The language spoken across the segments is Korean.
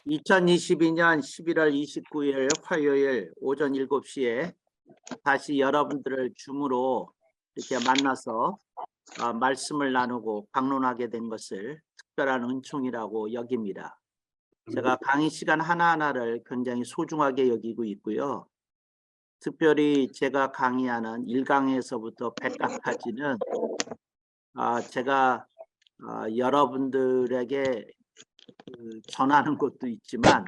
2022년 11월 29일 화요일 오전 7시에 다시 여러분들을 줌으로 이렇게 만나서 말씀을 나누고 방문하게 된 것을 특별한 은총이라고 여깁니다. 제가 강의 시간 하나하나를 굉장히 소중하게 여기고 있고요. 특별히 제가 강의하는 1강에서부터 100강까지는 제가 여러분들에게 전하는 것도 있지만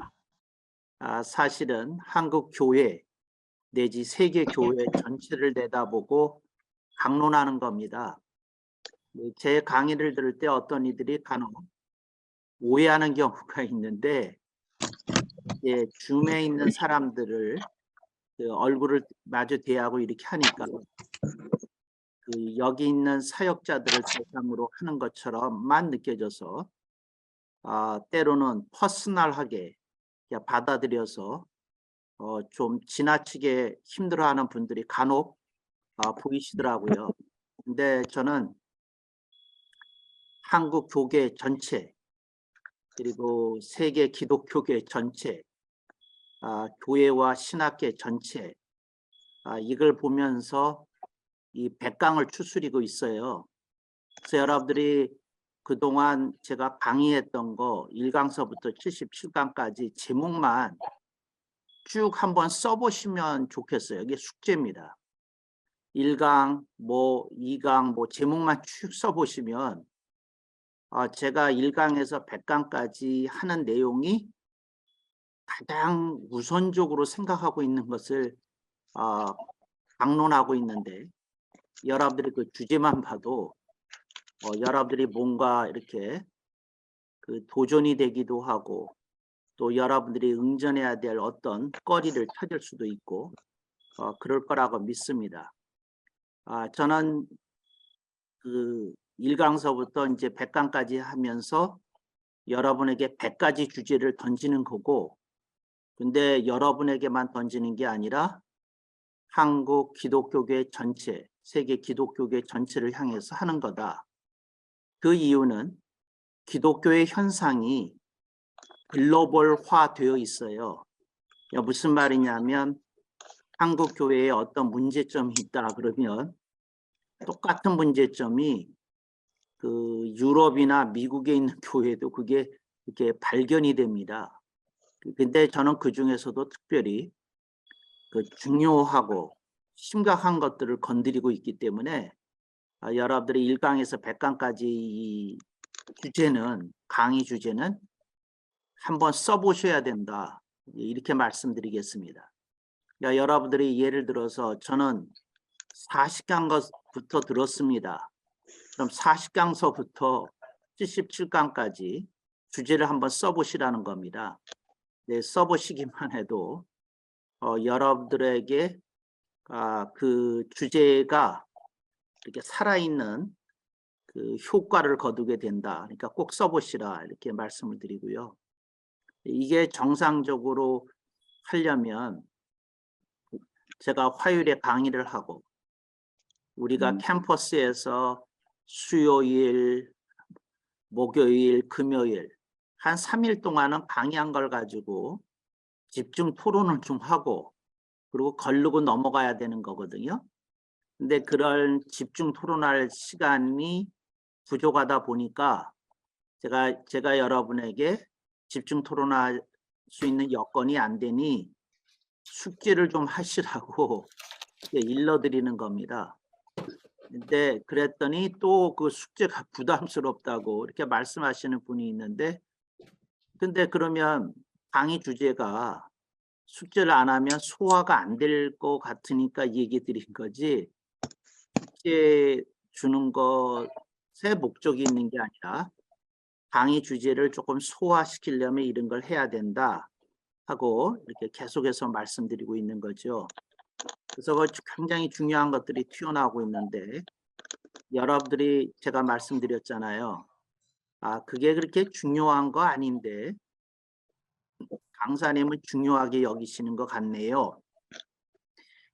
사실은 한국 교회 내지 세계 교회 전체를 내다보고 강론하는 겁니다. 제 강의를 들을 때 어떤 이들이 간혹 오해하는 경우가 있는데, 줌에 있는 사람들을 얼굴을 마주 대하고 이렇게 하니까 여기 있는 사역자들을 대상으로 하는 것처럼만 느껴져서 때로는 퍼스널하게 받아들여서 좀 지나치게 힘들어하는 분들이 간혹 보이시더라고요. 근데 저는 한국 교계 전체 그리고 세계 기독교계 전체, 교회와 신학계 전체 이걸 보면서 이 100강을 추스리고 있어요. 그래서 여러분들이 그동안 제가 강의했던 거 1강서부터 77강까지 제목만 쭉 한번 써보시면 좋겠어요. 이게 숙제입니다. 1강, 2강, 제목만 쭉 써보시면 제가 1강에서 100강까지 하는 내용이 가장 우선적으로 생각하고 있는 것을 강론하고 있는데, 여러분들이 그 주제만 봐도 여러분들이 뭔가 이렇게 도전이 되기도 하고, 또 여러분들이 응전해야 될 어떤 거리를 찾을 수도 있고 그럴 거라고 믿습니다. 저는 1강서부터 이제 100강까지 하면서 여러분에게 100가지 주제를 던지는 거고, 근데 여러분에게만 던지는 게 아니라 한국 기독교계 전체, 세계 기독교계 전체를 향해서 하는 거다. 그 이유는 기독교의 현상이 글로벌화 되어 있어요. 무슨 말이냐면 한국 교회에 어떤 문제점이 있다 그러면 똑같은 문제점이 유럽이나 미국에 있는 교회도 그게 이렇게 발견이 됩니다. 근데 저는 그 중에서도 특별히 중요하고 심각한 것들을 건드리고 있기 때문에 여러분들이 1강에서 100강까지 이 주제는, 강의 주제는 한번 써보셔야 된다, 이렇게 말씀드리겠습니다. 그러니까 여러분들이 예를 들어서 저는 40강부터 들었습니다. 그럼 40강서부터 77강까지 주제를 한번 써보시라는 겁니다. 써보시기만 해도 여러분들에게 그 주제가 이렇게 살아있는 효과를 거두게 된다. 그러니까 꼭 써보시라, 이렇게 말씀을 드리고요. 이게 정상적으로 하려면 제가 화요일에 강의를 하고, 우리가 캠퍼스에서 수요일, 목요일, 금요일 한 3일 동안은 강의한 걸 가지고 집중 토론을 좀 하고, 그리고 거르고 넘어가야 되는 거거든요. 근데 그런 집중 토론할 시간이 부족하다 보니까 제가 여러분에게 집중 토론할 수 있는 여건이 안 되니 숙제를 좀 하시라고 일러드리는 겁니다. 근데 그랬더니 또 그 숙제가 부담스럽다고 이렇게 말씀하시는 분이 있는데, 근데 그러면 강의 주제가 숙제를 안 하면 소화가 안 될 것 같으니까 얘기 드린 거지, 숙제 주는 것에 목적이 있는 게 아니라 강의 주제를 조금 소화시키려면 이런 걸 해야 된다 하고 이렇게 계속해서 말씀드리고 있는 거죠. 그래서 굉장히 중요한 것들이 튀어나오고 있는데, 여러분들이 제가 말씀드렸잖아요. 그게 그렇게 중요한 거 아닌데 강사님은 중요하게 여기시는 것 같네요.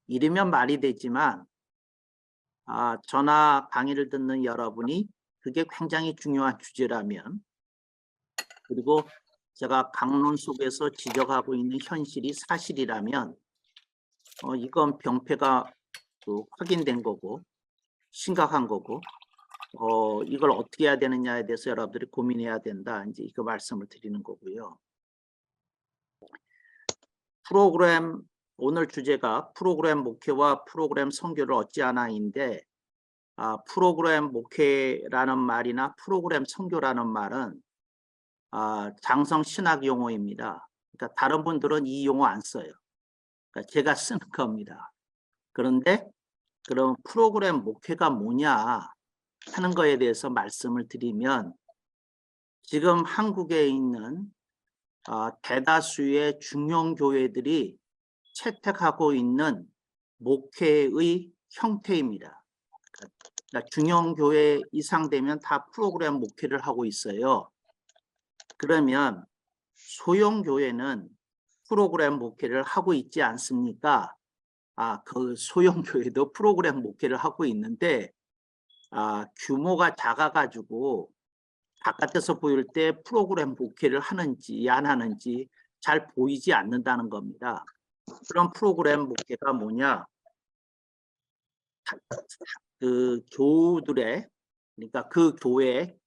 이러면 말이 되지만 저나 강의를 듣는 여러분이 그게 굉장히 중요한 주제라면, 그리고 제가 강론 속에서 지적하고 있는 현실이 사실이라면 이건 병폐가 확인된 거고 심각한 거고 이걸 어떻게 해야 되느냐에 대해서 여러분들이 고민해야 된다. 이제 이거 말씀을 드리는 거고요. 프로그램 오늘 주제가 프로그램 목회와 프로그램 선교를 어찌하나인데 프로그램 목회라는 말이나 프로그램 선교라는 말은 장성 신학 용어입니다. 그러니까 다른 분들은 이 용어 안 써요. 그러니까 제가 쓰는 겁니다. 그런데 그럼 프로그램 목회가 뭐냐 하는 거에 대해서 말씀을 드리면 지금 한국에 있는 대다수의 중형교회들이 채택하고 있는 목회의 형태입니다. 그러니까 중형교회 이상 되면 다 프로그램 목회를 하고 있어요. 그러면 소형교회는 프로그램 목회를 하고 있지 않습니까? 그 소형교회도 프로그램 목회를 하고 있는데 규모가 작아가지고 바깥에서 보일 때 프로그램 목회를 하는지 안 하는지 잘 보이지 않는다는 겁니다. 그런 프로그램 목회가 뭐냐? 그 교우들의 그러니까 그 교회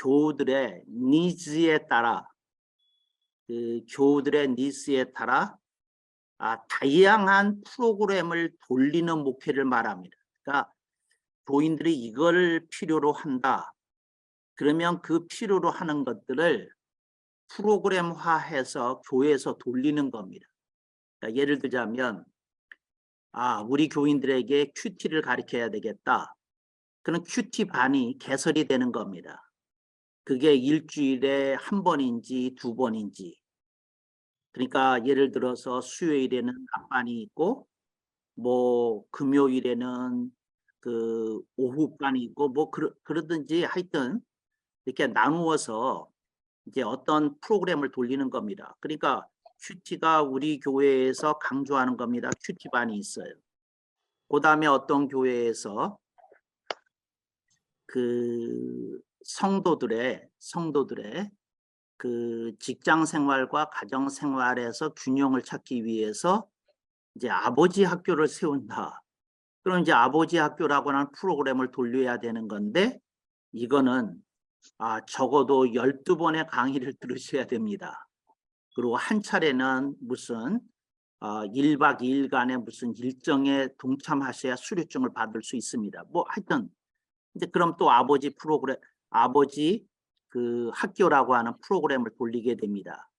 교우들의 니즈에 따라 그 교우들의 니즈에 따라 다양한 프로그램을 돌리는 목회를 말합니다. 그러니까 교인들이 이걸 필요로 한다. 그러면 그 필요로 하는 것들을 프로그램화해서 교회에서 돌리는 겁니다. 그러니까 예를 들자면 우리 교인들에게 큐티를 가르쳐야 되겠다. 그런 큐티 반이 개설이 되는 겁니다. 그게 일주일에 한 번인지 두 번인지. 그러니까 예를 들어서 수요일에는 낮반이 있고 뭐 금요일에는 그 오후반이 있고 뭐 그러든지 하여튼 이렇게 나누어서 이제 어떤 프로그램을 돌리는 겁니다. 그러니까 큐티가 우리 교회에서 강조하는 겁니다. 큐티반이 있어요. 그다음에 어떤 교회에서 그 성도들의 그 직장 생활과 가정 생활에서 균형을 찾기 위해서 이제 아버지 학교를 세운다. 그럼 이제 아버지 학교라고 하는 프로그램을 돌려야 되는 건데 이거는 적어도 12번의 강의를 들으셔야 됩니다. 그리고 한 차례는 무슨 1박 2일간의 무슨 일정에 동참하셔야 수료증을 받을 수 있습니다. 뭐 하여튼 이제 그럼 또 아버지 그 학교라고 하는 프로그램을 돌리게 됩니다.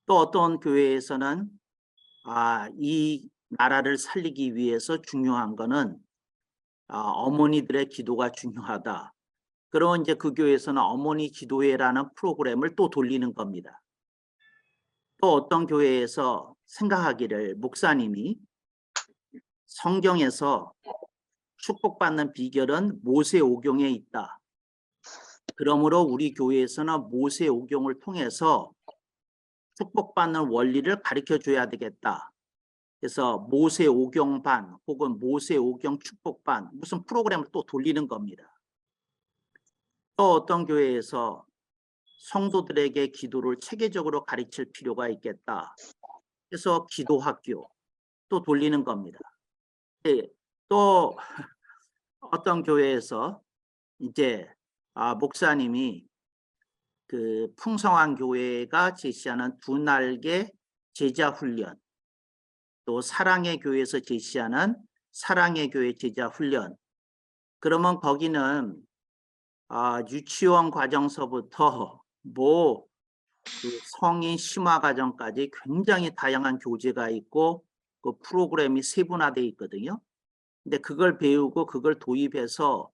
또 어떤 교회에서는 이 나라를 살리기 위해서 중요한 거는 어머니들의 기도가 중요하다. 그러면 이제 그 교회에서는 어머니 기도회라는 프로그램을 또 돌리는 겁니다. 또 어떤 교회에서 생각하기를 목사님이 성경에서 축복받는 비결은 모세오경에 있다. 그러므로 우리 교회에서는 모세오경을 통해서 축복받는 원리를 가르쳐줘야 되겠다. 그래서 모세오경반 혹은 모세오경 축복반 무슨 프로그램을 또 돌리는 겁니다. 또 어떤 교회에서 성도들에게 기도를 체계적으로 가르칠 필요가 있겠다. 그래서 기도학교 또 돌리는 겁니다. 또 어떤 교회에서 이제 목사님이 그 풍성한 교회가 제시하는 두 날개 제자 훈련, 또 사랑의 교회에서 제시하는 사랑의 교회 제자 훈련. 그러면 거기는 유치원 과정서부터 그 성인 심화 과정까지 굉장히 다양한 교재가 있고 그 프로그램이 세분화되어 있거든요. 근데 그걸 배우고 그걸 도입해서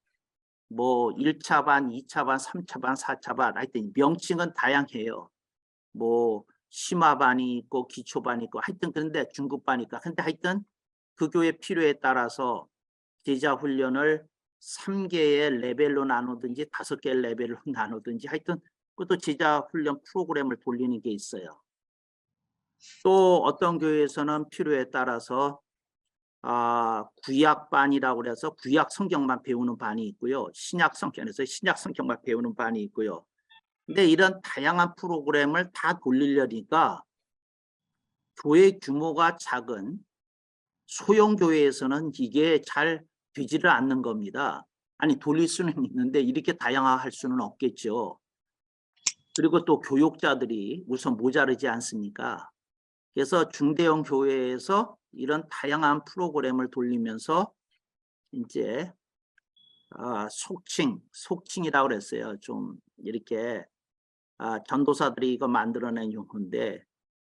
뭐 1차 반, 2차 반, 3차 반, 4차 반 하여튼 명칭은 다양해요. 뭐 심화반이 있고 기초반이 있고 하여튼 그런데 중급반이 있고 근데 하여튼 그 교회 필요에 따라서 제자 훈련을 3개의 레벨로 나누든지 5개의 레벨로 나누든지 하여튼 그것도 제자 훈련 프로그램을 돌리는 게 있어요. 또 어떤 교회에서는 필요에 따라서 구약반이라고 그래서 구약 성경만 배우는 반이 있고요. 신약 성경에서 신약 성경만 배우는 반이 있고요. 근데 이런 다양한 프로그램을 다 돌리려니까 교회 규모가 작은 소형 교회에서는 이게 잘 되지를 않는 겁니다. 아니 돌릴 수는 있는데 이렇게 다양화할 수는 없겠죠. 그리고 또 교육자들이 우선 모자르지 않습니까? 그래서 중대형 교회에서 이런 다양한 프로그램을 돌리면서 이제 속칭이라고 그랬어요. 좀 이렇게 전도사들이 이거 만들어낸 용어인데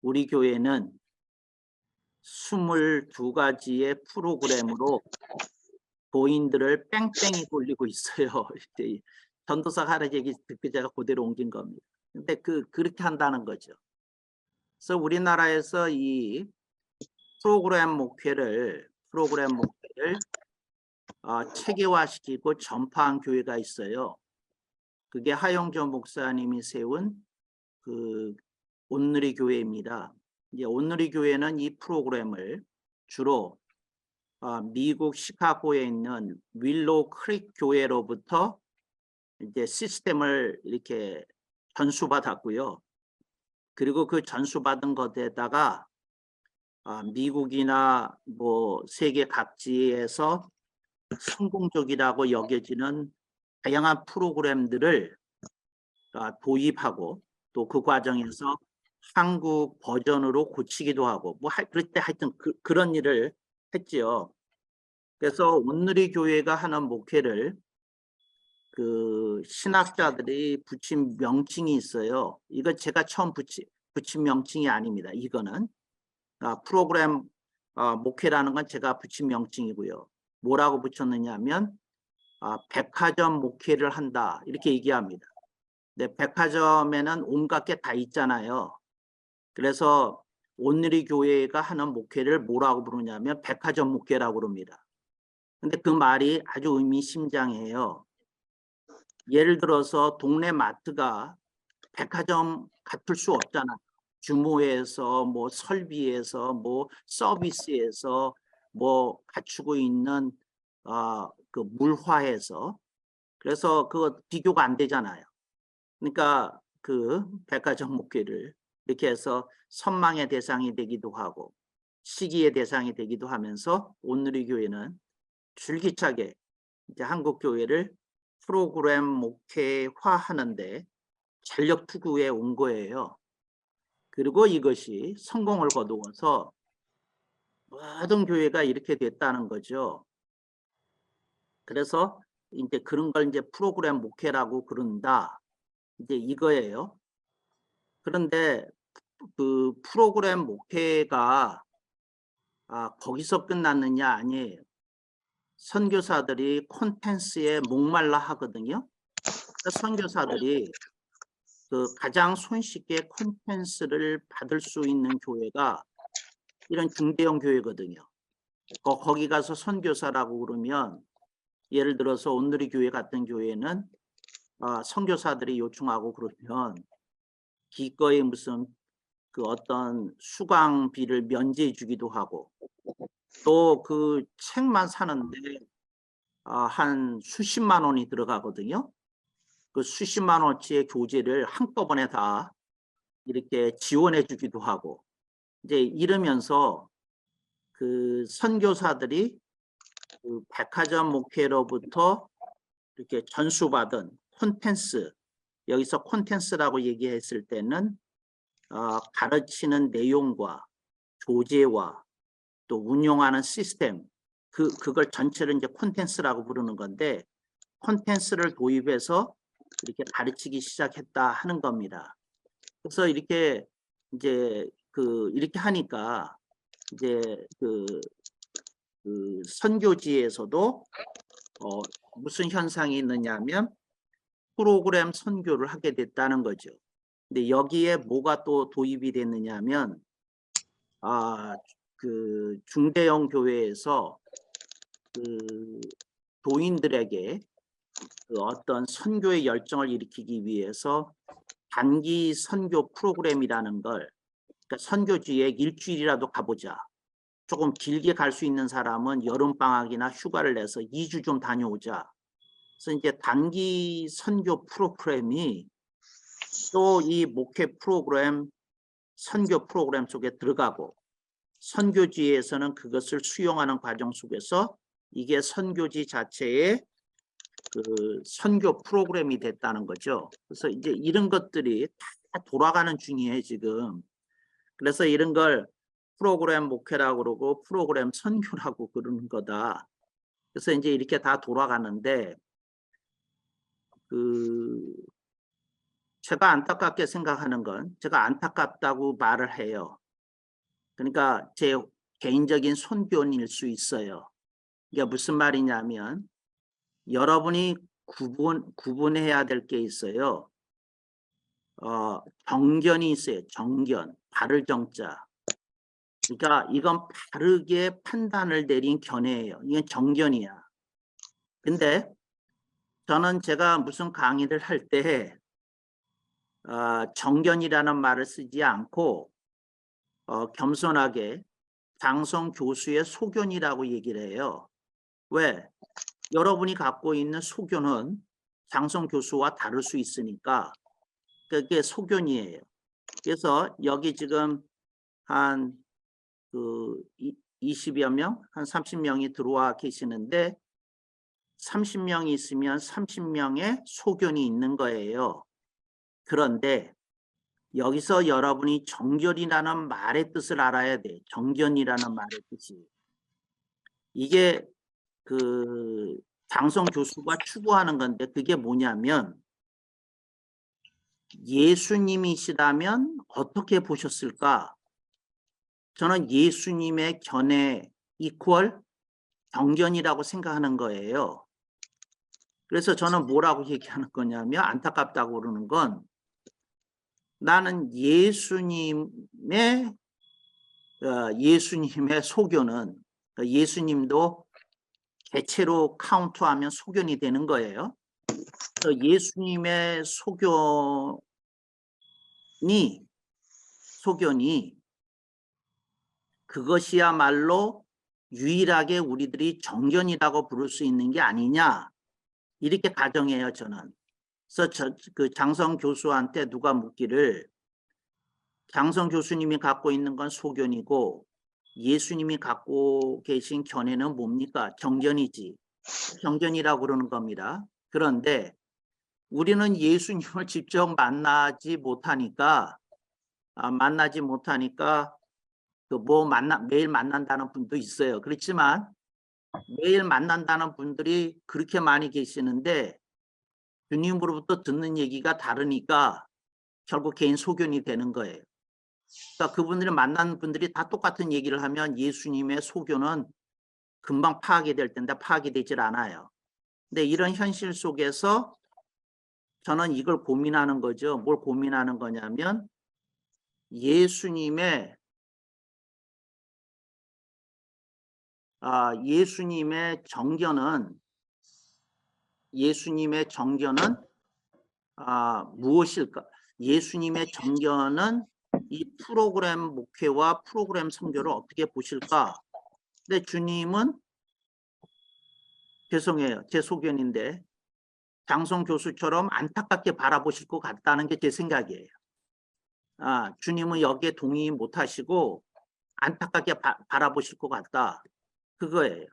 우리 교회는 22가지의 프로그램으로 교인들을 뺑뺑이 돌리고 있어요. 이제 전도사가 하는 얘기 듣고 제가 그대로 옮긴 겁니다. 근데 그렇게 한다는 거죠. 그래서 우리나라에서 이 프로그램 목회를 체계화시키고 전파한 교회가 있어요. 그게 하영조 목사님이 세운 그 온누리 교회입니다. 이제 온누리 교회는 이 프로그램을 주로 미국 시카고에 있는 윌로우 크릭 교회로부터 이제 시스템을 이렇게 전수받았고요. 그리고 그 전수받은 것에다가 미국이나 뭐 세계 각지에서 성공적이라고 여겨지는 다양한 프로그램들을 도입하고 또 그 과정에서 한국 버전으로 고치기도 하고 뭐 그럴 때 하여튼 그런 일을 했지요. 그래서 온누리 교회가 하는 목회를 그 신학자들이 붙인 명칭이 있어요. 이거 제가 처음 붙인 명칭이 아닙니다. 이거는 프로그램 목회라는 건 제가 붙인 명칭이고요. 뭐라고 붙였느냐 하면 백화점 목회를 한다 이렇게 얘기합니다. 근데 백화점에는 온갖 게 다 있잖아요. 그래서 온누리 교회가 하는 목회를 뭐라고 부르냐면 백화점 목회라고 부릅니다. 근데 그 말이 아주 의미심장해요. 예를 들어서 동네 마트가 백화점 같을 수 없잖아. 규모에서 뭐 설비에서 뭐 서비스에서 뭐 갖추고 있는 그 물화에서 그래서 그거 비교가 안 되잖아요. 그러니까 그 백화점 목회를 이렇게 해서 선망의 대상이 되기도 하고 시기의 대상이 되기도 하면서 온누리 교회는 줄기차게 이제 한국 교회를 프로그램 목회화하는데 전력 투구해 온 거예요. 그리고 이것이 성공을 거두어서 모든 교회가 이렇게 됐다는 거죠. 그래서 이제 그런 걸 이제 프로그램 목회라고 그런다. 이제 이거예요. 그런데 그 프로그램 목회가 거기서 끝났느냐 아니에요. 선교사들이 콘텐츠에 목말라 하거든요. 선교사들이 그 가장 손쉽게 콘텐츠를 받을 수 있는 교회가 이런 중대형 교회거든요. 거기 가서 선교사라고 그러면 예를 들어서 온누리 교회 같은 교회는 선교사들이 요청하고 그러면 기꺼이 무슨 그 어떤 수강비를 면제해 주기도 하고 또 그 책만 사는데 한 수십만 원이 들어가거든요. 그 수십만 원어치의 교재를 한꺼번에 다 이렇게 지원해 주기도 하고 이제 이러면서 그 선교사들이 그 백화점 목회로부터 이렇게 전수받은 콘텐츠 여기서 콘텐츠라고 얘기했을 때는 가르치는 내용과 교재와 또 운영하는 시스템 그걸 전체를 이제 콘텐츠라고 부르는 건데 콘텐츠를 도입해서 이렇게 가르치기 시작했다 하는 겁니다. 그래서 이렇게 이제 이렇게 하니까 이제 그 선교지에서도 무슨 현상이 있느냐면 프로그램 선교를 하게 됐다는 거죠. 근데 여기에 뭐가 또 도입이 됐느냐면 그 중대형 교회에서 그 도인들에게 그 어떤 선교의 열정을 일으키기 위해서 단기 선교 프로그램이라는 걸 그러니까 선교지에 일주일이라도 가보자. 조금 길게 갈 수 있는 사람은 여름방학이나 휴가를 내서 2주 좀 다녀오자. 그래서 이제 단기 선교 프로그램이 또 이 목회 프로그램, 선교 프로그램 속에 들어가고 선교지에서는 그것을 수용하는 과정 속에서 이게 선교지 자체의 그 선교 프로그램이 됐다는 거죠. 그래서 이제 이런 것들이 다 돌아가는 중이에요, 지금. 그래서 이런 걸 프로그램 목회라고 그러고 프로그램 선교라고 그러는 거다. 그래서 이제 이렇게 다 돌아가는데 제가 안타깝게 생각하는 건 제가 안타깝다고 말을 해요. 그러니까 제 개인적인 선교일 수 있어요. 이게 무슨 말이냐면 여러분이 구분해야 될 게 있어요. 정견이 있어요. 정견, 바를 정자. 그러니까 이건 바르게 판단을 내린 견해예요. 이건 정견이야. 근데 저는 제가 무슨 강의를 할 때 정견이라는 말을 쓰지 않고 겸손하게 장성 교수의 소견이라고 얘기를 해요. 왜? 여러분이 갖고 있는 소견은 장성 교수와 다를 수 있으니까 그게 소견이에요. 그래서 여기 지금 한 20여 명, 한 30명이 들어와 계시는데 30명이 있으면 30명의 소견이 있는 거예요. 그런데 여기서 여러분이 정견이라는 말의 뜻을 알아야 돼. 정견이라는 말의 뜻이. 이게 장성 교수가 추구하는 건데 그게 뭐냐면 예수님이시라면 어떻게 보셨을까? 저는 예수님의 견해 이퀄 정견이라고 생각하는 거예요. 그래서 저는 뭐라고 얘기하는 거냐면 안타깝다고 그러는 건 나는 예수님의 소견은 예수님도 개체로 카운트하면 소견이 되는 거예요. 예수님의 소견이 그것이야말로 유일하게 우리들이 정견이라고 부를 수 있는 게 아니냐 이렇게 가정해요. 저는. 그래서 장성 교수한테 누가 묻기를 장성 교수님이 갖고 있는 건 소견이고 예수님이 갖고 계신 견해는 뭡니까? 정견이지. 정견이라고 그러는 겁니다. 그런데 우리는 예수님을 직접 만나지 못하니까 매일 만난다는 분도 있어요. 그렇지만 매일 만난다는 분들이 그렇게 많이 계시는데 주님으로부터 듣는 얘기가 다르니까 결국 개인 소견이 되는 거예요. 그러니까 그분들이 만난 분들이 다 똑같은 얘기를 하면 예수님의 소견은 금방 파악이 될 텐데 파악이 되질 않아요. 근데 이런 현실 속에서 저는 이걸 고민하는 거죠. 뭘 고민하는 거냐면 예수님의 정견은 무엇일까? 예수님의 정견은 이 프로그램 목회와 프로그램 선교를 어떻게 보실까? 근데 주님은 죄송해요. 제 소견인데 장성 교수처럼 안타깝게 바라보실 것 같다는 게 제 생각이에요. 주님은 여기에 동의 못 하시고 안타깝게 바라보실 것 같다. 그거예요.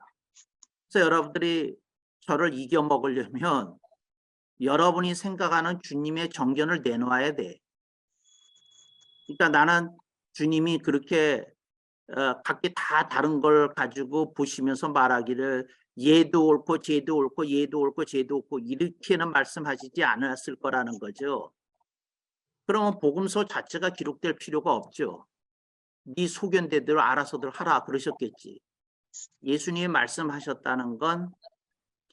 그래서 여러분들이 저를 이겨 먹으려면 여러분이 생각하는 주님의 정견을 내놓아야 돼. 그러니까 나는 주님이 그렇게 각기 다 다른 걸 가지고 보시면서 말하기를 얘도 옳고 쟤도 옳고 얘도 옳고 쟤도 옳고 이렇게는 말씀하시지 않았을 거라는 거죠. 그러면 복음서 자체가 기록될 필요가 없죠. 네 소견대로 알아서들 하라 그러셨겠지. 예수님이 말씀하셨다는 건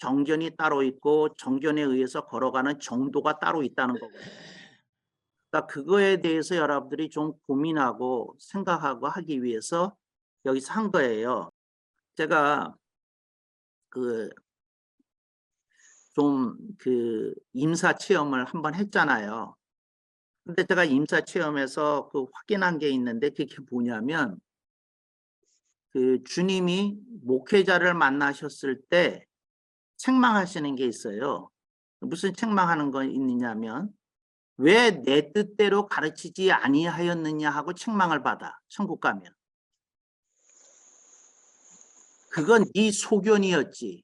정견이 따로 있고 정견에 의해서 걸어가는 정도가 따로 있다는 거거든요. 그러니까 그거에 대해서 여러분들이 좀 고민하고 생각하고 하기 위해서 여기서 한 거예요. 제가 임사 체험을 한번 했잖아요. 근데 제가 임사 체험에서 확인한 게 있는데 그게 뭐냐면 주님이 목회자를 만나셨을 때 책망하시는 게 있어요. 무슨 책망하는 거 있느냐면 왜 내 뜻대로 가르치지 아니하였느냐 하고 책망을 받아 천국 가면. 그건 네 소견이었지.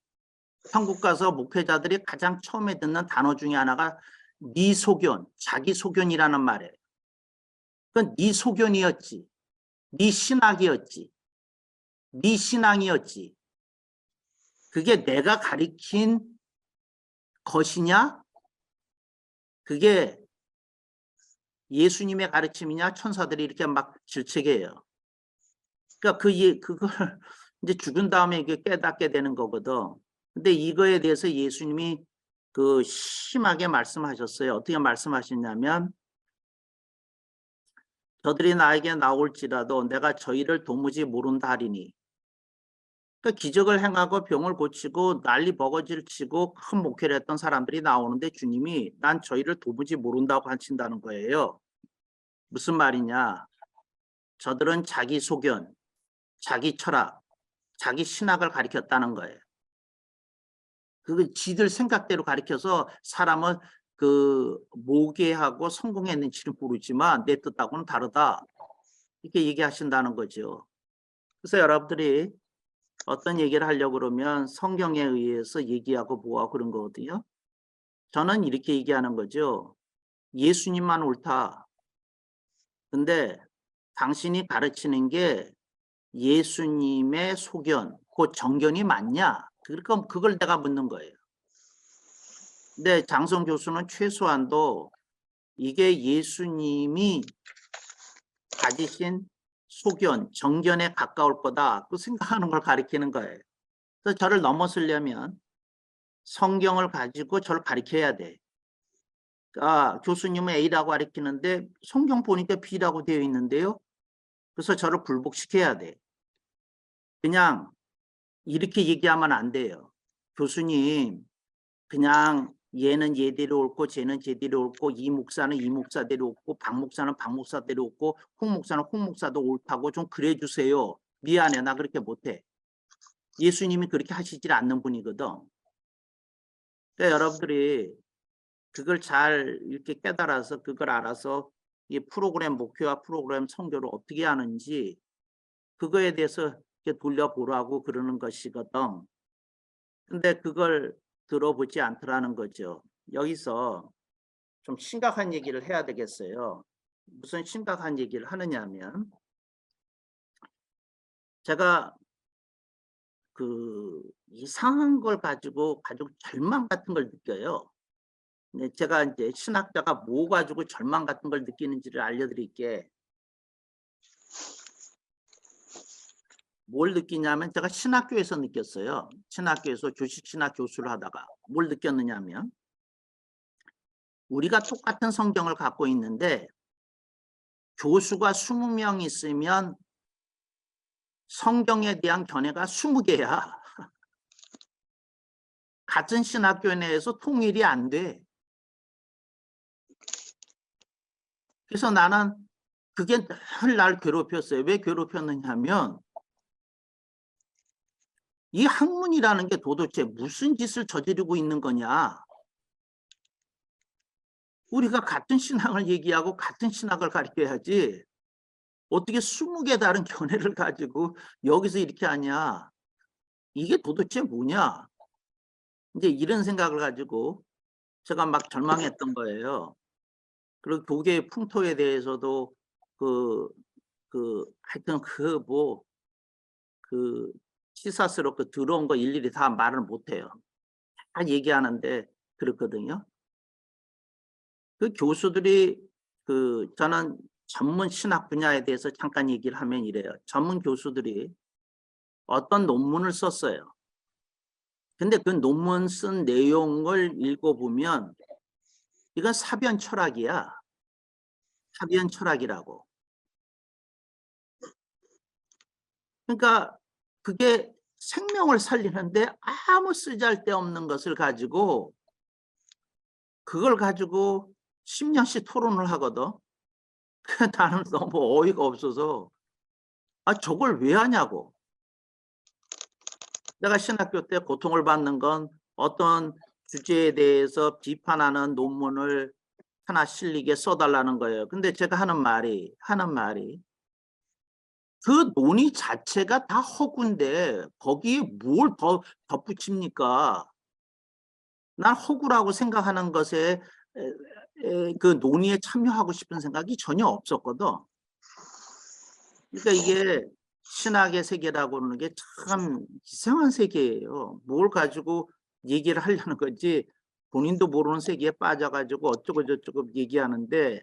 천국 가서 목회자들이 가장 처음에 듣는 단어 중에 하나가 네 소견, 자기 소견이라는 말이에요. 그건 네 소견이었지. 네 신학이었지. 네 신앙이었지. 그게 내가 가르친 것이냐? 그게 예수님의 가르침이냐? 천사들이 이렇게 막 질책해요. 그러니까 그걸 이제 죽은 다음에 이게 깨닫게 되는 거거든. 근데 이거에 대해서 예수님이 심하게 말씀하셨어요. 어떻게 말씀하셨냐면 저들이 나에게 나올지라도 내가 저희를 도무지 모른다 하리니. 그러니까 기적을 행하고 병을 고치고 난리 버거지를 치고 큰 목회를 했던 사람들이 나오는데 주님이 난 저희를 도무지 모른다고 하신다는 거예요. 무슨 말이냐. 저들은 자기 소견, 자기 철학, 자기 신학을 가리켰다는 거예요. 그 지들 생각대로 가리켜서 사람을 모계하고 성공했는지는 모르지만 내 뜻하고는 다르다. 이렇게 얘기하신다는 거죠. 그래서 여러분들이 어떤 얘기를 하려고 그러면 성경에 의해서 얘기하고 뭐하고 그런 거거든요. 저는 이렇게 얘기하는 거죠. 예수님만 옳다. 근데 당신이 가르치는 게 예수님의 소견, 그 정견이 맞냐? 그러니까 그걸 내가 묻는 거예요. 근데 장성 교수는 최소한도 이게 예수님이 가지신 소견, 정견에 가까울 거다. 그 생각하는 걸 가리키는 거예요. 그래서 저를 넘어서려면 성경을 가지고 저를 가리켜야 돼. 교수님은 A라고 가리키는데 성경 보니까 B라고 되어 있는데요. 그래서 저를 굴복시켜야 돼. 그냥 이렇게 얘기하면 안 돼요. 교수님, 그냥 얘는 얘대로 옳고 쟤는 쟤대로 옳고 이 목사는 이 목사대로 옳고 박 목사는 박 목사대로 옳고 홍 목사는 홍 목사도 옳다고 좀 그래 주세요. 미안해, 나 그렇게 못해. 예수님이 그렇게 하시질 않는 분이거든. 그러니까 여러분들이 그걸 잘 이렇게 깨달아서 그걸 알아서 이 프로그램 목표와 프로그램 선교를 어떻게 하는지 그거에 대해서 이렇게 돌려보라고 그러는 것이거든. 근데 그걸 들어보지 않더라는 거죠. 여기서 좀 심각한 얘기를 해야 되겠어요. 무슨 심각한 얘기를 하느냐면 제가 이상한 걸 가지고 절망 같은 걸 느껴요. 근데 제가 이제 신학자가 뭐 가지고 절망 같은 걸 느끼는지를 알려드릴게. 뭘 느끼냐면 제가 신학교에서 느꼈어요. 신학교에서 교식신학 교수를 하다가 뭘 느꼈느냐면 우리가 똑같은 성경을 갖고 있는데 교수가 20명 있으면 성경에 대한 견해가 20개야. 같은 신학교 내에서 통일이 안 돼. 그래서 나는 그게 늘 날 괴롭혔어요. 왜 괴롭혔느냐면 이 학문이라는 게 도대체 무슨 짓을 저지르고 있는 거냐. 우리가 같은 신앙을 얘기하고 같은 신학을 가르쳐야지 어떻게 20개 다른 견해를 가지고 여기서 이렇게 하냐. 이게 도대체 뭐냐. 이제 이런 생각을 가지고 제가 막 절망했던 거예요. 그리고 교계의 풍토에 대해서도 하여튼 시사스럽고 더러운 거 일일이 다 말을 못해요. 다 얘기하는데 그렇거든요. 그 교수들이 저는 전문 신학 분야에 대해서 잠깐 얘기를 하면 이래요. 전문 교수들이 어떤 논문을 썼어요. 근데 그 논문 쓴 내용을 읽어보면 이건 사변 철학이야. 사변 철학이라고. 그러니까 그게 생명을 살리는데 아무 쓰잘데없는 것을 가지고 그걸 가지고 10년씩 토론을 하거든. 나는 너무 어이가 없어서 저걸 왜 하냐고. 내가 신학교 때 고통을 받는 건 어떤 주제에 대해서 비판하는 논문을 하나 실리게 써달라는 거예요. 근데 제가 하는 말이 그 논의 자체가 다 허구인데 거기에 뭘 더 덧붙입니까? 난 허구라고 생각하는 것에 그 논의에 참여하고 싶은 생각이 전혀 없었거든. 그러니까 이게 신학의 세계라고 하는 게 참 이상한 세계예요. 뭘 가지고 얘기를 하려는 건지 본인도 모르는 세계에 빠져가지고 어쩌고 저쩌고 얘기하는데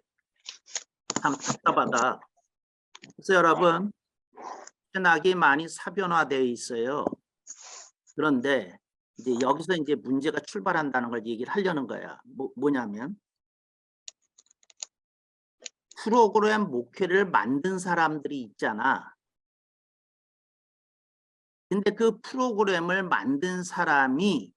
참 답답하다. 그래서 여러분, 신학이 많이 사변화되어 있어요. 그런데 이제 여기서 이제 문제가 출발한다는 걸 얘기를 하려는 거야. 뭐냐면 프로그램 목회를 만든 사람들이 있잖아. 근데 그 프로그램을 만든 사람이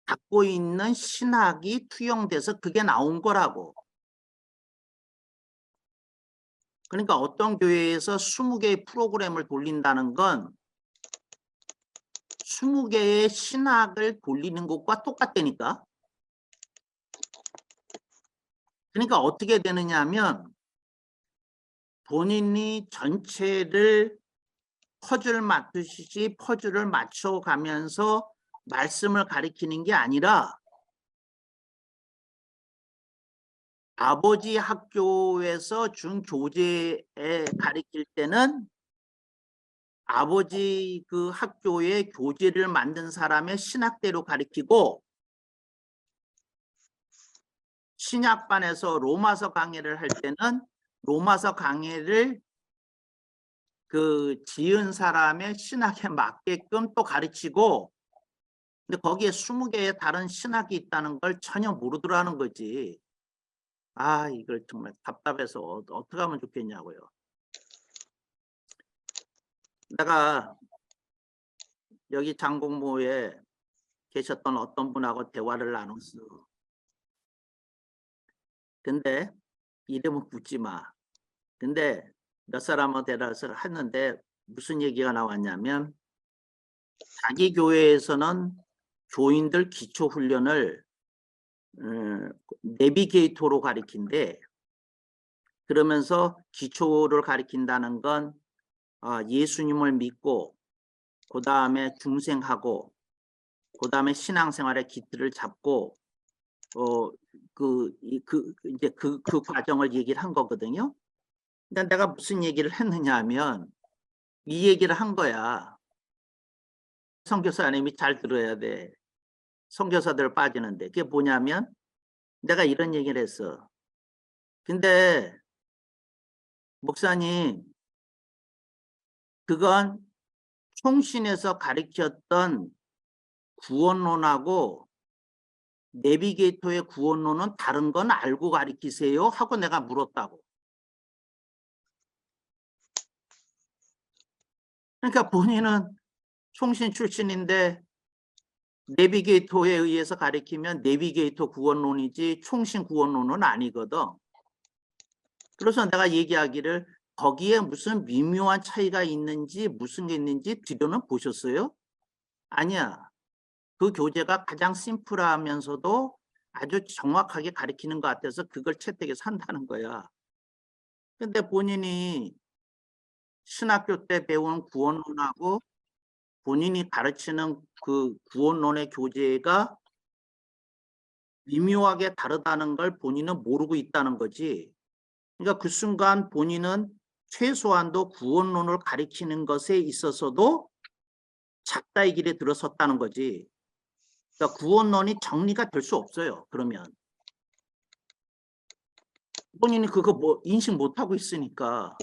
갖고 있는 신학이 투영돼서 그게 나온 거라고. 그러니까 어떤 교회에서 20개의 프로그램을 돌린다는 건 20개의 신학을 돌리는 것과 똑같다니까. 그러니까 어떻게 되느냐 하면 본인이 전체를 퍼즐 맞추듯이 퍼즐을 맞춰가면서 말씀을 가리키는 게 아니라 아버지 학교에서 준 교재에 가리킬 때는 아버지 그 학교의 교재를 만든 사람의 신학대로 가리키고 신약반에서 로마서 강해를 할 때는 로마서 강해를 그 지은 사람의 신학에 맞게끔 또 가르치고 근데 거기에 20개의 다른 신학이 있다는 걸 전혀 모르더라는 거지. 아 이걸 정말 답답해서 어떻게 하면 좋겠냐고요. 내가 여기 장공모에 계셨던 어떤 분하고 대화를 나눴어. 근데 이름은 묻지 마. 근데 몇 사람하고 대화를 했는데 무슨 얘기가 나왔냐면 자기 교회에서는 교인들 기초훈련을 내비게이터로 가리킨대. 그러면서 기초를 가리킨다는 건 예수님을 믿고 그 다음에 중생하고 그 다음에 신앙생활의 기틀을 잡고 이제 그 과정을 얘기를 한 거거든요. 근데 내가 무슨 얘기를 했느냐 하면 이 얘기를 한 거야. 선교사님이 잘 들어야 돼. 선교사들 빠지는데 그게 뭐냐면 내가 이런 얘기를 했어. 근데 목사님 그건 총신에서 가르쳤던 구원론하고 내비게이터의 구원론은 다른 건 알고 가르치세요? 하고 내가 물었다고. 그러니까 본인은 총신 출신인데 내비게이터에 의해서 가르치면 내비게이터 구원론이지 총신 구원론은 아니거든. 그래서 내가 얘기하기를 거기에 무슨 미묘한 차이가 있는지 무슨 게 있는지 뒤로는 보셨어요? 아니야. 그 교재가 가장 심플하면서도 아주 정확하게 가르치는 것 같아서 그걸 채택해서 한다는 거야. 근데 본인이 신학교 때 배운 구원론하고 본인이 가르치는 그 구원론의 교재가 미묘하게 다르다는 걸 본인은 모르고 있다는 거지. 그러니까 그 순간 본인은 최소한도 구원론을 가리키는 것에 있어서도 작다의 길에 들어섰다는 거지. 그러니까 구원론이 정리가 될 수 없어요. 그러면 본인이 그거 뭐 인식 못하고 있으니까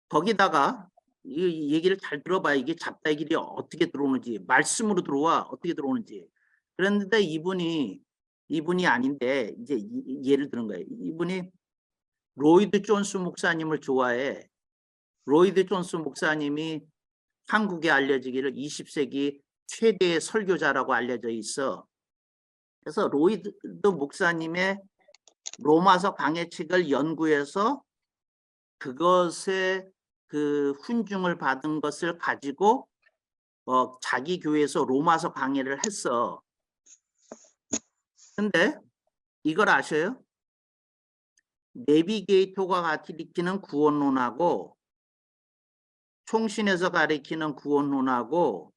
거기다가 이 얘기를 잘 들어봐야 이게 잡다의 길이 어떻게 들어오는지 말씀으로 들어와 어떻게 들어오는지. 그런데 이분이 아닌데 이제 예를 드는 거예요. 이분이 로이드 존스 목사님을 좋아해. 로이드 존스 목사님이 한국에 알려지기를 20세기 최대의 설교자라고 알려져 있어. 그래서 로이드 목사님의 로마서 강해책을 연구해서 그것의 그 훈증을 받은 것을 가지고 자기 교회에서 로마서 강해를 했어. 근데 이걸 아셔요? 내비게이터가 가리키는 구원론하고 총신에서 가리키는 구원론하고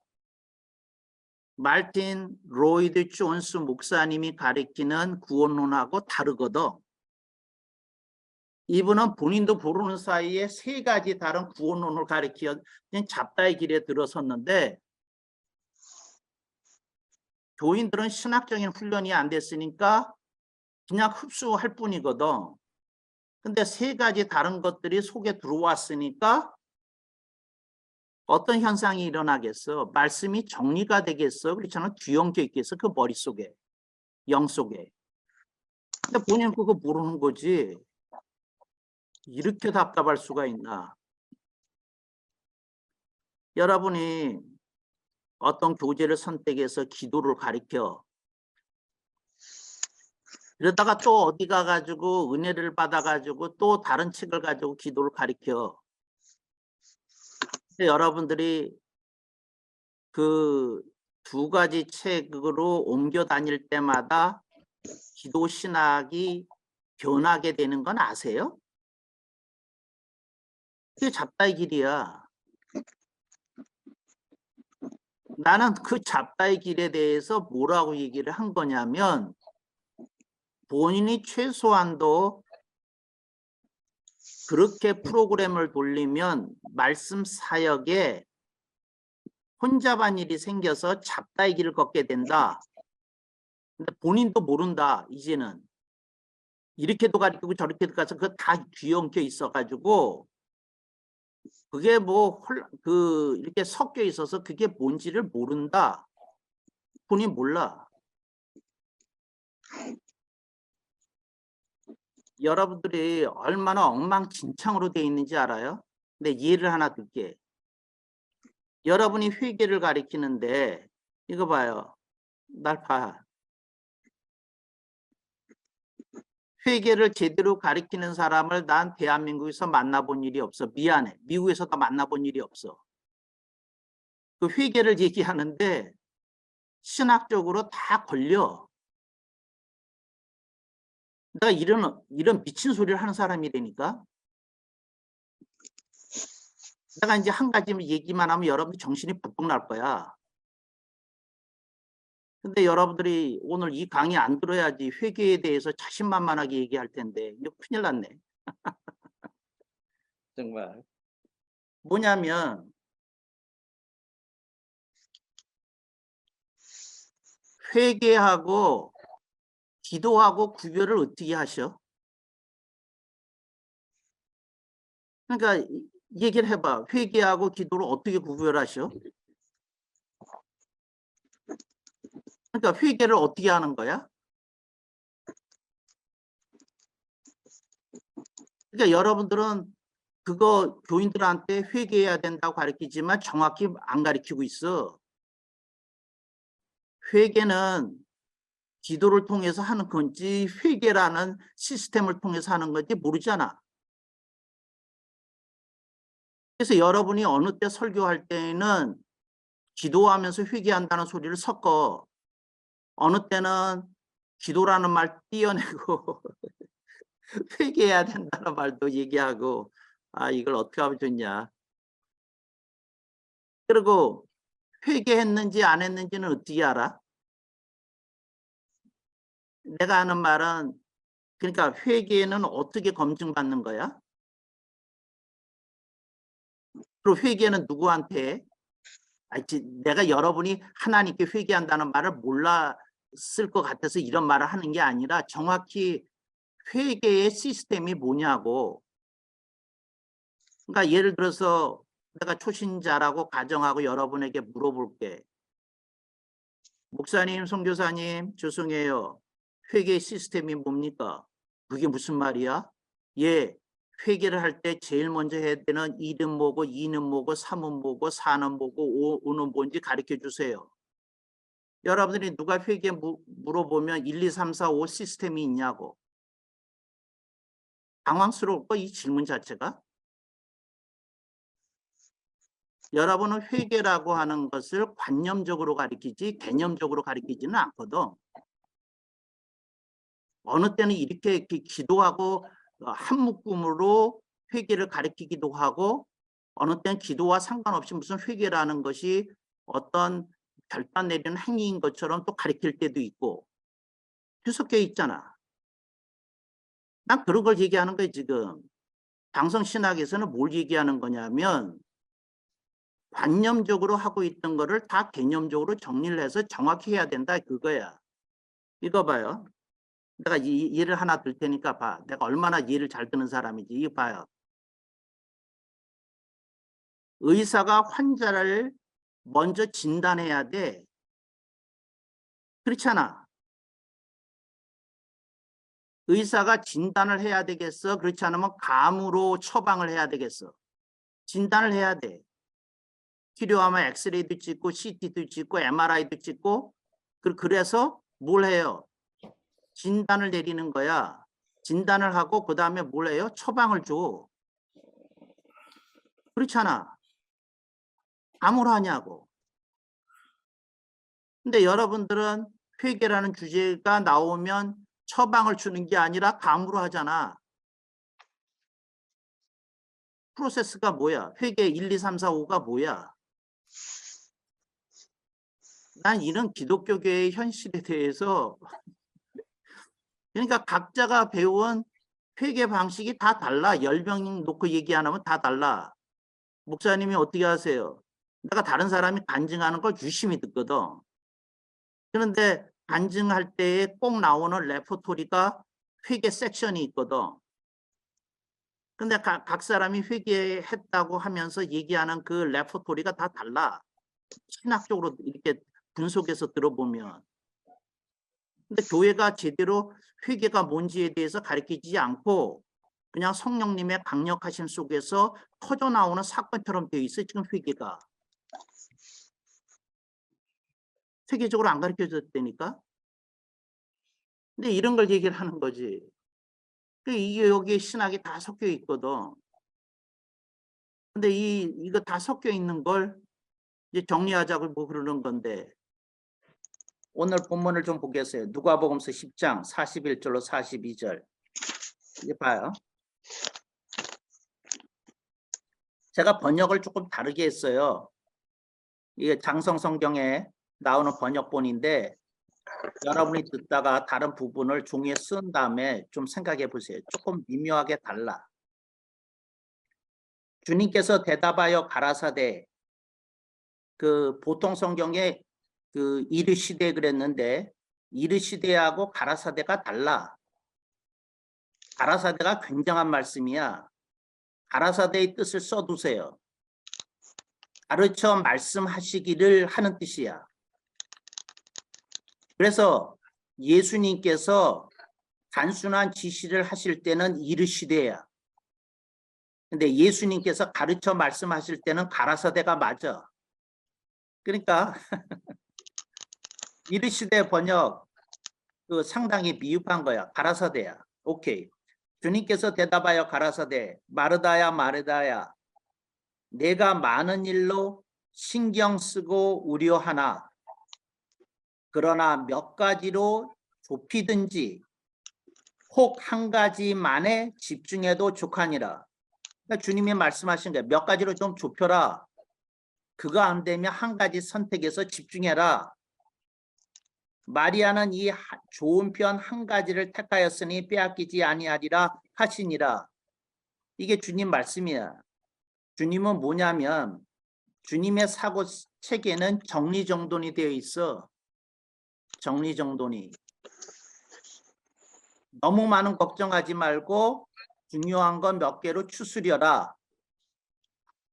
말틴 로이드 존스 목사님이 가리키는 구원론하고 다르거든. 이분은 본인도 모르는 사이에 세 가지 다른 구원론을 가리켜 그냥 잡다의 길에 들어섰는데 교인들은 신학적인 훈련이 안 됐으니까 그냥 흡수할 뿐이거든. 근데 세 가지 다른 것들이 속에 들어왔으니까 어떤 현상이 일어나겠어? 말씀이 정리가 되겠어? 그렇잖아. 뒤엉켜 있겠어? 그 머릿속에, 영 속에. 근데 본인은 그거 모르는 거지. 이렇게 답답할 수가 있나? 여러분이 어떤 교재를 선택해서 기도를 가리켜 그러다가 또 어디 가가지고 은혜를 받아가지고 또 다른 책을 가지고 기도를 가리켜. 근데 여러분들이 그 두 가지 책으로 옮겨 다닐 때마다 기도 신학이 변하게 되는 건 아세요? 그게 잡다의 길이야. 나는 그 잡다의 길에 대해서 뭐라고 얘기를 한 거냐면 본인이 최소한도 그렇게 프로그램을 돌리면 말씀 사역에 혼잡한 일이 생겨서 잡다의 길을 걷게 된다. 근데 본인도 모른다. 이제는 이렇게도 가르치고 저렇게도 가서 그거 다 뒤엉켜 있어가지고 그게 뭐 이렇게 섞여 있어서 그게 뭔지를 모른다. 본인 몰라. 여러분들이 얼마나 엉망진창으로 돼 있는지 알아요? 근데 예를 하나 들게. 여러분이 회계를 가리키는데 이거 봐요. 날 봐. 회계를 제대로 가리키는 사람을 난 대한민국에서 만나본 일이 없어. 미안해. 미국에서도 만나본 일이 없어. 그 회계를 얘기하는데 신학적으로 다 걸려. 내가 이런 미친 소리를 하는 사람이라니까. 내가 이제 한 가지 얘기만 하면 여러분들 정신이 벅벅 날 거야. 근데 여러분들이 오늘 이 강의 안 들어야지 회계에 대해서 자신만만하게 얘기할 텐데 이거 큰일 났네. 정말. 뭐냐면 회계하고 기도하고 구별을 어떻게 하셔? 그러니까 얘기를 해봐. 회개하고 기도를 어떻게 구별하셔? 그러니까 회개를 어떻게 하는 거야? 그러니까 여러분들은 그거 교인들한테 회개해야 된다고 가르치지만 정확히 안 가르치고 있어. 회개는 기도를 통해서 하는 건지 회개라는 시스템을 통해서 하는 건지 모르잖아. 그래서 여러분이 어느 때 설교할 때는 기도하면서 회개한다는 소리를 섞어. 어느 때는 기도라는 말 띄어내고 회개해야 된다는 말도 얘기하고 아 이걸 어떻게 하면 좋냐. 그리고 회개했는지 안 했는지는 어떻게 알아? 내가 하는 말은 그러니까 회개는 어떻게 검증받는 거야? 그리고 회개는 누구한테 해? 내가 여러분이 하나님께 회개한다는 말을 몰랐을 것 같아서 이런 말을 하는 게 아니라 정확히 회개의 시스템이 뭐냐고. 그러니까 예를 들어서 내가 초신자라고 가정하고 여러분에게 물어볼게. 목사님, 선교사님, 죄송해요. 회계 시스템이 뭡니까? 그게 무슨 말이야? 예, 회계를 할 때 제일 먼저 해야 되는 1은 뭐고 2는 뭐고 3은 뭐고 4는 뭐고 5는 뭔지 가르쳐 주세요. 여러분들이 누가 회계 물어보면 1, 2, 3, 4, 5 시스템이 있냐고. 당황스러울 거 이 질문 자체가. 여러분은 회계라고 하는 것을 관념적으로 가리키지 개념적으로 가리키지는 않거든. 어느 때는 이렇게 기도하고 한 묶음으로 회개를 가리키기도 하고, 어느 때는 기도와 상관없이 무슨 회개라는 것이 어떤 결단 내리는 행위인 것처럼 또 가리킬 때도 있고 뒤섞여 있잖아. 난 그런 걸 얘기하는 거예요 지금. 장성신학에서는 뭘 얘기하는 거냐면 관념적으로 하고 있던 거를 다 개념적으로 정리를 해서 정확히 해야 된다 그거야. 이거 봐요. 내가 예를 하나 들 테니까 봐. 내가 얼마나 예를 잘 드는 사람인지. 이거 봐요. 의사가 환자를 먼저 진단해야 돼. 그렇잖아. 의사가 진단을 해야 되겠어. 그렇지 않으면 감으로 처방을 해야 되겠어. 진단을 해야 돼. 필요하면 엑스레이도 찍고 CT도 찍고 MRI도 찍고 그래서 뭘 해요? 진단을 내리는 거야. 진단을 하고 그다음에 뭘 해요? 처방을 줘. 그렇잖아. 감으로 하냐고. 근데 여러분들은 회계라는 주제가 나오면 처방을 주는 게 아니라 감으로 하잖아. 프로세스가 뭐야? 회계 1, 2, 3, 4, 5가 뭐야? 난 이런 기독교계의 현실에 대해서 그러니까 각자가 배운 회계 방식이 다 달라. 10명 놓고 얘기 안 하면 다 달라. 목사님이 어떻게 하세요? 내가 다른 사람이 간증하는 걸 유심히 듣거든. 그런데 간증할 때에 꼭 나오는 레포토리가 회계 섹션이 있거든. 근데 각 사람이 회계했다고 하면서 얘기하는 그 레포토리가 다 달라. 신학적으로 이렇게 분석해서 들어보면. 근데 교회가 제대로 회계가 뭔지에 대해서 가르치지 않고 그냥 성령님의 강력하심 속에서 터져나오는 사건처럼 되어 있어요. 지금 회계가. 세계적으로 안 가르쳐졌다니까. 근데 이런 걸 얘기를 하는 거지. 이게 여기에 신학이 다 섞여 있거든. 근데 이거 다 섞여 있는 걸 이제 정리하자고 뭐 그러는 건데 오늘 본문을 좀 보겠어요. 누가복음서 10장 41절로 42절. 이제 봐요. 제가 번역을 조금 다르게 했어요. 이게 장성성경에 나오는 번역본인데 여러분이 듣다가 다른 부분을 종이에 쓴 다음에 좀 생각해 보세요. 조금 미묘하게 달라. 주님께서 대답하여 가라사대, 그 보통 성경에 그 이르시되 그랬는데 이르시되하고 가라사대가 달라. 가라사대가 굉장한 말씀이야. 가라사대의 뜻을 써두세요. 가르쳐 말씀하시기를 하는 뜻이야. 그래서 예수님께서 단순한 지시를 하실 때는 이르시되야. 근데 예수님께서 가르쳐 말씀하실 때는 가라사대가 맞아. 그러니까 이르시되 번역 그 상당히 미흡한 거야. 가라사대야. 오케이. 주님께서 대답하여 가라사대 마르다야 마르다야 내가 많은 일로 신경 쓰고 우려하나 그러나 몇 가지로 좁히든지 혹 한 가지만에 집중해도 족하니라. 그러니까 주님이 말씀하신 거예요. 몇 가지로 좀 좁혀라. 그거 안 되면 한 가지 선택해서 집중해라. 마리아는 이 좋은 편 한 가지를 택하였으니 빼앗기지 아니하리라 하시니라. 이게 주님 말씀이야. 주님은 뭐냐면 주님의 사고 체계는 정리정돈이 되어 있어. 정리정돈이. 너무 많은 걱정하지 말고 중요한 건 몇 개로 추스려라.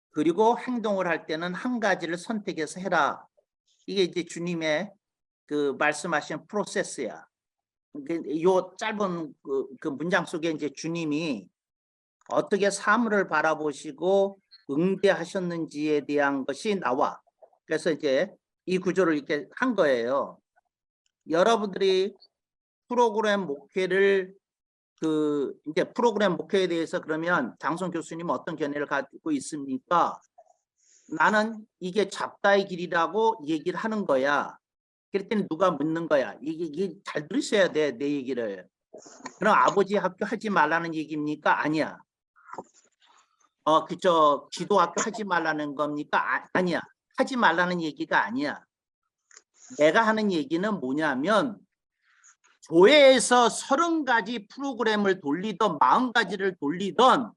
그리고 행동을 할 때는 한 가지를 선택해서 해라. 이게 이제 주님의 그 말씀하신 프로세스야. 요 짧은 그 문장 속에 이제 주님이 어떻게 사물을 바라보시고 응대하셨는지에 대한 것이 나와. 그래서 이제 이 구조를 이렇게 한 거예요. 여러분들이 프로그램 목회를 이제 프로그램 목회에 대해서 그러면 장성 교수님 어떤 견해를 가지고 있습니까? 나는 이게 잡다의 길이라고 얘기를 하는 거야. 그랬더니 누가 묻는 거야. 이게 잘 들으셔야 돼, 내 얘기를. 그럼 아버지 학교 하지 말라는 얘기입니까? 아니야. 그저 기도학교 하지 말라는 겁니까? 아니야. 하지 말라는 얘기가 아니야. 내가 하는 얘기는 뭐냐면 교회에서 30가지 프로그램을 돌리던 40가지를 돌리던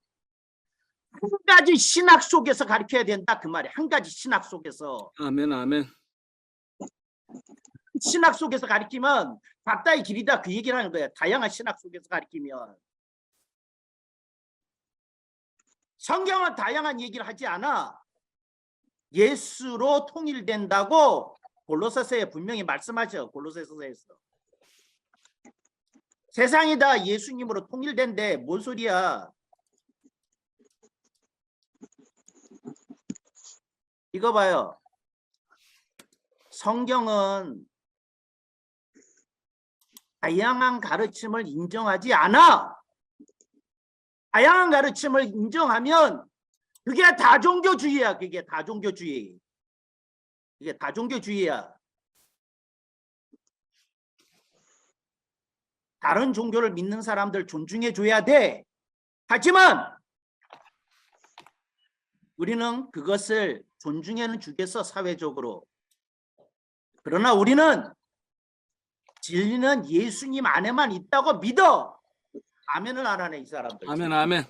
한 가지 신학 속에서 가르쳐야 된다 그 말이야. 한 가지 신학 속에서. 아멘, 아멘. 신학 속에서 가르치면 각자의 길이다 그 얘기를 하는 거야. 다양한 신학 속에서 가르치면. 성경은 다양한 얘기를 하지 않아. 예수로 통일된다고 골로새서에 분명히 말씀하죠. 골로새서에서. 세상이 다 예수님으로 통일된대. 뭔 소리야. 이거 봐요. 성경은 다양한 가르침을 인정하지 않아. 다양한 가르침을 인정하면 그게 다종교주의야. 그게 다종교주의. 이게 다종교주의야. 다른 종교를 믿는 사람들 존중해 줘야 돼. 하지만 우리는 그것을 존중해는 주겠어. 사회적으로. 그러나 우리는 진리는 예수님 안에만 있다고 믿어. 아멘을 안 하네 이 사람들. 아멘, 아멘.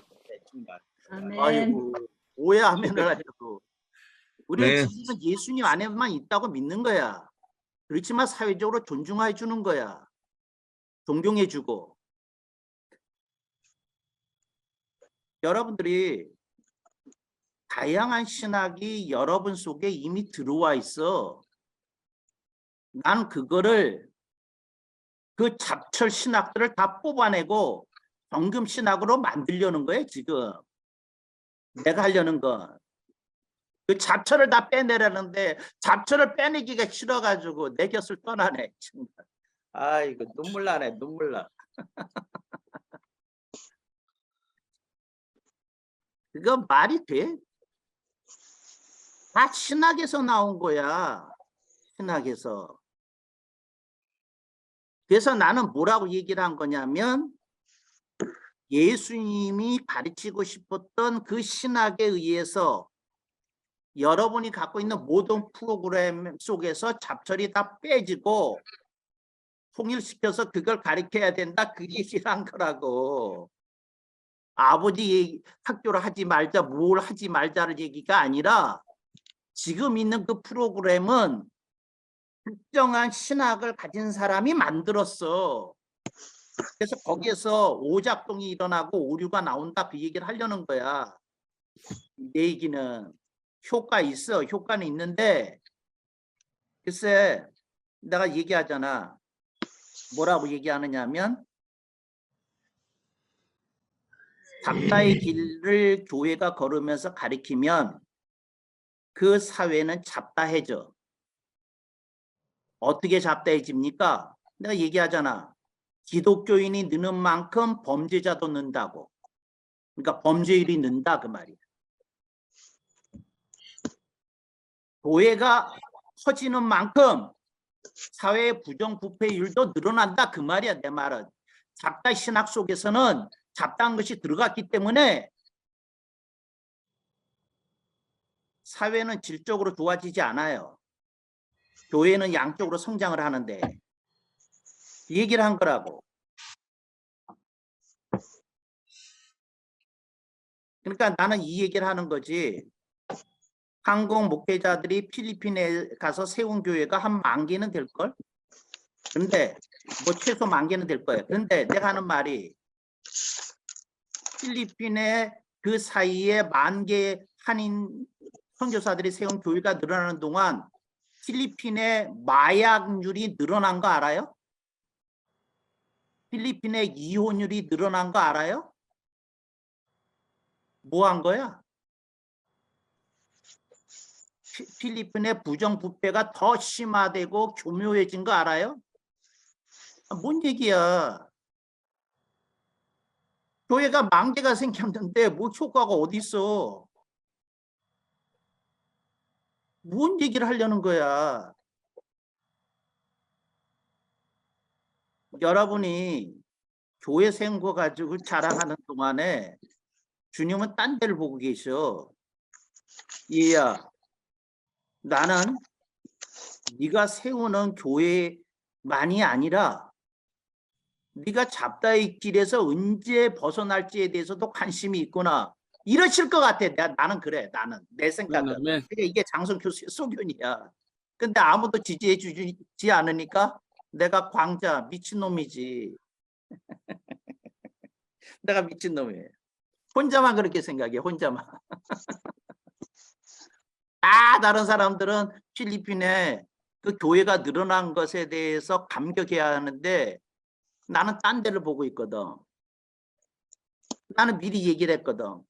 아멘. 아이고 오해 아멘을 하려고. 우리는 네. 진리는 예수님 안에만 있다고 믿는 거야. 그렇지만 사회적으로 존중해 주는 거야. 존경해 주고. 여러분들이 다양한 신학이 여러분 속에 이미 들어와 있어. 난 그거를 그 잡철 신학들을 다 뽑아내고 정금 신학으로 만들려는 거예요 지금. 내가 하려는 건. 그 잡철을 다 빼내라는데 잡철을 빼내기가 싫어가지고 내 곁을 떠나네. 정말. 아이고 눈물 나네 눈물 나. 그거 말이 돼? 다 신학에서 나온 거야. 신학에서. 그래서 나는 뭐라고 얘기를 한 거냐면 예수님이 가르치고 싶었던 그 신학에 의해서 여러분이 갖고 있는 모든 프로그램 속에서 잡철이 다 빼지고 통일시켜서 그걸 가르쳐야 된다 그 얘기를 한 거라고. 아버지 학교를 하지 말자 뭘 하지 말자를 얘기가 아니라 지금 있는 그 프로그램은 특정한 신학을 가진 사람이 만들었어. 그래서 거기에서 오작동이 일어나고 오류가 나온다 그 얘기를 하려는 거야. 내 얘기는 효과 있어. 효과는 있는데 글쎄 내가 얘기하잖아. 뭐라고 얘기하느냐면 각자의 길을 교회가 걸으면서 가리키면 그 사회는 잡다해져. 어떻게 잡다해집니까? 내가 얘기하잖아. 기독교인이 느는 만큼 범죄자도 는다고. 그러니까 범죄율이 는다 그 말이야. 교회가 커지는 만큼 사회의 부정부패율도 늘어난다 그 말이야. 내 말은. 잡다 신학 속에서는 잡다한 것이 들어갔기 때문에 사회는 질적으로 좋아지지 않아요. 교회는 양쪽으로 성장을 하는데 이 얘기를 한 거라고. 그러니까 나는 이 얘기를 하는 거지. 한국 목회자들이 필리핀에 가서 세운 교회가 한 10,000개는 될걸? 근데 뭐 최소 10,000개는 될 거예요. 근데 내가 하는 말이 필리핀의 그 사이에 10,000개 한인 선교사들이 세운 교회가 늘어나는 동안 필리핀의 마약률이 늘어난 거 알아요? 필리핀의 이혼율이 늘어난 거 알아요? 뭐 한 거야? 필리핀의 부정부패가 더 심화되고 교묘해진 거 알아요? 뭔 얘기야? 교회가 10,000개가 생겼는데 뭐 효과가 어디 있어? 뭔 얘기를 하려는 거야? 여러분이 교회 세운 거 가지고 자랑하는 동안에 주님은 딴 데를 보고 계셔. 얘야, 나는 네가 세우는 교회만이 아니라 네가 잡다의 길에서 언제 벗어날지에 대해서도 관심이 있구나. 이러실 것 같아. 나는 그래. 나는 내 생각은. 아멘. 그러니까 이게 장성 교수의 소견이야. 근데 아무도 지지해 주지 않으니까 내가 광자 미친놈이지. 내가 미친놈이에요. 혼자만 그렇게 생각해. 혼자만. 다른 사람들은 필리핀에 그 교회가 늘어난 것에 대해서 감격해야 하는데 나는 딴 데를 보고 있거든. 나는 미리 얘기를 했거든.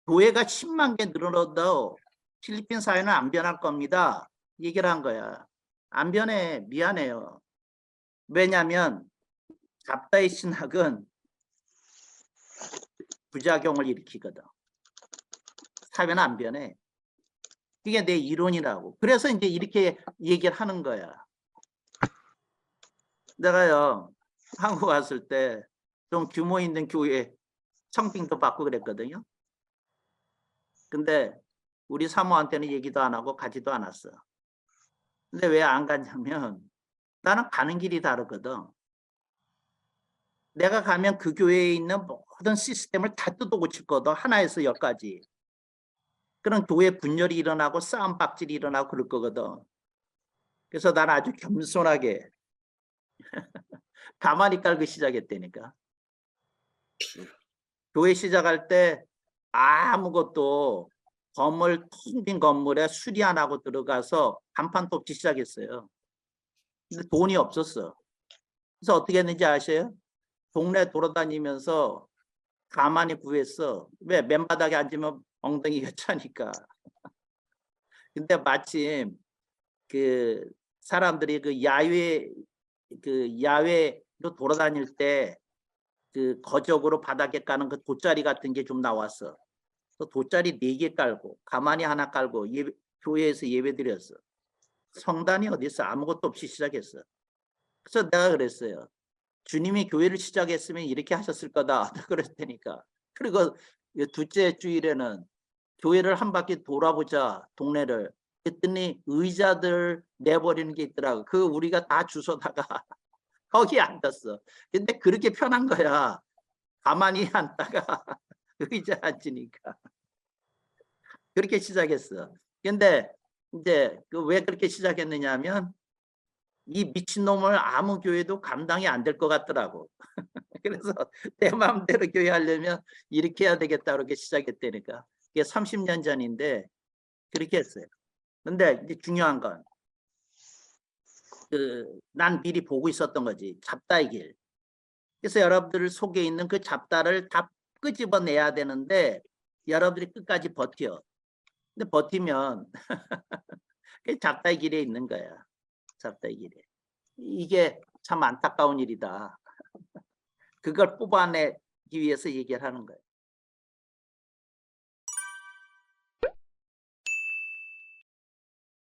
교회가 10만 개 늘어나도 필리핀 사회는 안 변할 겁니다. 얘기를 한 거야. 안 변해. 미안해요. 왜냐하면 잡다의 신학은 부작용을 일으키거든. 사회는 안 변해. 그게 내 이론이라고. 그래서 이제 이렇게 얘기를 하는 거야. 내가요, 한국 왔을 때 좀 규모 있는 교회 청빙도 받고 그랬거든요. 근데 우리 사모한테는 얘기도 안 하고 가지도 않았어. 근데 왜 안 갔냐면 나는 가는 길이 다르거든. 내가 가면 그 교회에 있는 모든 시스템을 다 뜯어고칠 거든. 하나에서 10가지. 그런 교회 분열이 일어나고 싸움박질이 일어나고 그럴 거거든. 그래서 나는 아주 겸손하게 가만히 깔고 시작했다니까. 교회 시작할 때 아무것도 건물 텅 빈 건물에 수리 안 하고 들어가서 간판 톱지 시작했어요. 근데 돈이 없었어. 그래서 어떻게 했는지 아세요? 동네 돌아다니면서 가만히 구했어. 왜? 맨바닥에 앉으면 엉덩이가 차니까. 근데 마침 그 사람들이 야외로 돌아다닐 때 그 거적으로 바닥에 까는 그 돗자리 같은 게 좀 나왔어. 그 돗자리 4개 깔고 가만히 하나 깔고 교회에서 예배 드렸어. 성단이 어디 있어? 아무것도 없이 시작했어. 그래서 내가 그랬어요. 주님이 교회를 시작했으면 이렇게 하셨을 거다. 그랬다니까. 그리고 둘째 주일에는 교회를 한 바퀴 돌아보자, 동네를. 그랬더니 의자들 내버리는 게 있더라고. 그 우리가 다 주워다가 거기 앉았어. 근데 그렇게 편한 거야. 가만히 앉다가 의자 앉으니까. 그렇게 시작했어. 근데 이제 왜 그렇게 시작했느냐 하면 이 미친놈을 아무 교회도 감당이 안 될 것 같더라고. 그래서 내 마음대로 교회 하려면 이렇게 해야 되겠다 그렇게 시작했다니까. 그게 30년 전인데 그렇게 했어요. 근데 이제 중요한 건 난 미리 보고 있었던 거지. 잡다의 길. 그래서 여러분들 속에 있는 그 잡다를 다 끄집어내야 되는데 여러분들이 끝까지 버텨. 근데 버티면 그 잡다의 길에 있는 거야. 잡다의 길에. 이게 참 안타까운 일이다. 그걸 뽑아내기 위해서 얘기를 하는 거예요.